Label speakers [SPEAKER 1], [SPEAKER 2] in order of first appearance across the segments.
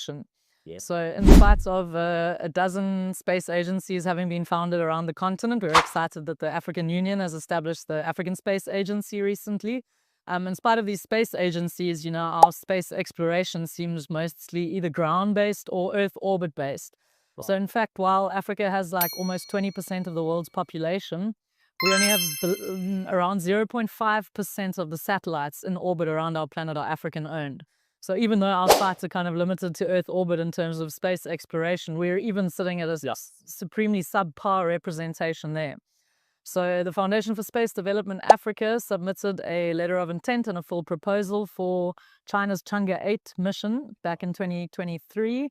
[SPEAKER 1] mission.
[SPEAKER 2] Yeah.
[SPEAKER 1] So in spite of a dozen space agencies having been founded around the continent, we're excited that the African Union has established the African Space Agency recently. In spite of these space agencies, our space exploration seems mostly either ground-based or Earth orbit-based.
[SPEAKER 2] Right.
[SPEAKER 1] So in fact, while Africa has like almost 20% of the world's population, we only have around 0.5% of the satellites in orbit around our planet are African-owned. So even though our sites are kind of limited to Earth orbit in terms of space exploration, we're even sitting at a supremely subpar representation there. So the Foundation for Space Development Africa submitted a letter of intent and a full proposal for China's Chang'e 8 mission back in 2023.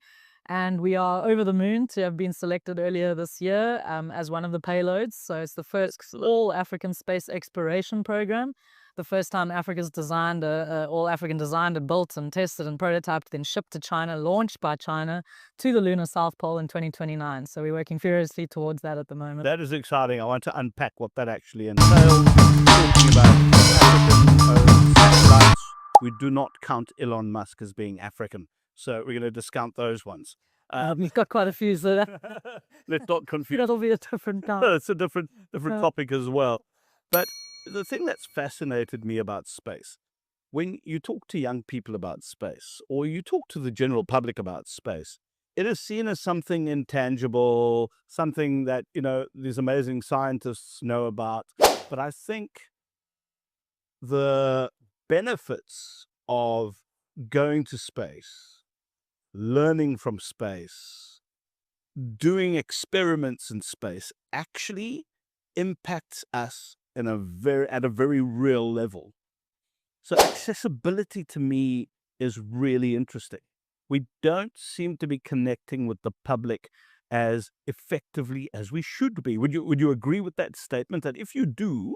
[SPEAKER 1] And we are over the moon to have been selected earlier this year as one of the payloads. So it's the first all-African space exploration program. The first time Africa's designed, all-African designed and built and tested and prototyped, then shipped to China, launched by China to the lunar South Pole in 2029. So we're working furiously towards that at the moment.
[SPEAKER 2] That is exciting. I want to unpack what that actually entails. Talking about African satellites, we do not count Elon Musk as being African. So we're going to discount those ones.
[SPEAKER 1] We've got quite a few, so
[SPEAKER 2] let's not confuse.
[SPEAKER 1] That'll be a different time.
[SPEAKER 2] It's a different topic as well. But the thing that's fascinated me about space, when you talk to young people about space, or you talk to the general public about space, it is seen as something intangible, something that, these amazing scientists know about. But I think the benefits of going to space, learning from space, doing experiments in space actually impacts us at a very real level. So accessibility to me is really interesting. We don't seem to be connecting with the public as effectively as we should be. Would you agree with that statement? That if you do,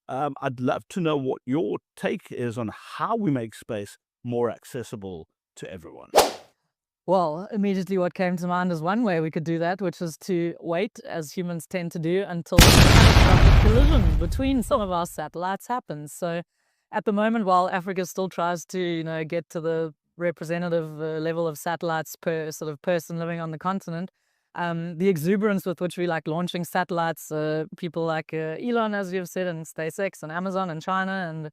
[SPEAKER 2] I'd love to know what your take is on how we make space more accessible to everyone.
[SPEAKER 1] Well, immediately what came to mind is one way we could do that, which is to wait, as humans tend to do, until a collision between some of our satellites happens. So at the moment, while Africa still tries to, get to the representative level of satellites per sort of person living on the continent, the exuberance with which we like launching satellites, people like Elon, as you've said, and SpaceX and Amazon and China, and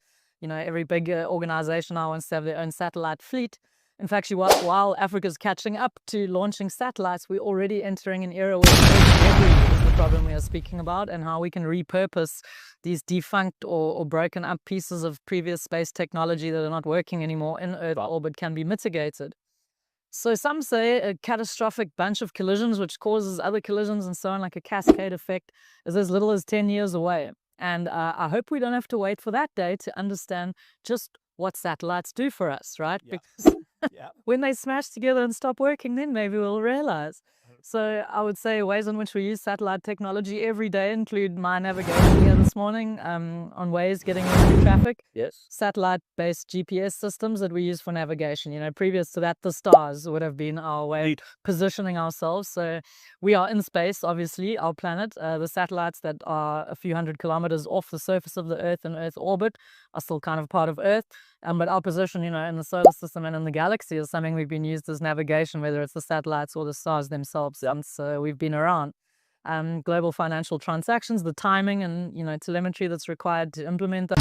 [SPEAKER 1] every big organization now wants to have their own satellite fleet. In fact, while Africa's catching up to launching satellites, we're already entering an era where debris is the problem we are speaking about, and how we can repurpose these defunct or broken up pieces of previous space technology that are not working anymore in Earth orbit can be mitigated. So some say a catastrophic bunch of collisions, which causes other collisions and so on, like a cascade effect, is as little as 10 years away. And I hope we don't have to wait for that day to understand just what satellites do for us, right?
[SPEAKER 2] Yeah.
[SPEAKER 1] Because
[SPEAKER 2] Yeah.
[SPEAKER 1] when they smash together and stop working, then maybe we'll realize. So I would say ways in which we use satellite technology every day include my navigation here this morning on Waze getting into traffic.
[SPEAKER 2] Yes.
[SPEAKER 1] Satellite-based GPS systems that we use for navigation. Previous to that, the stars would have been our way of positioning ourselves. So we are in space, obviously, our planet. The satellites that are a few hundred kilometers off the surface of the Earth in Earth orbit are still kind of part of Earth. But our position, in the solar system and in the galaxy is something we've been used as navigation, whether it's the satellites or the stars themselves, since we've been around. Global financial transactions, the timing and, telemetry that's required to implement that.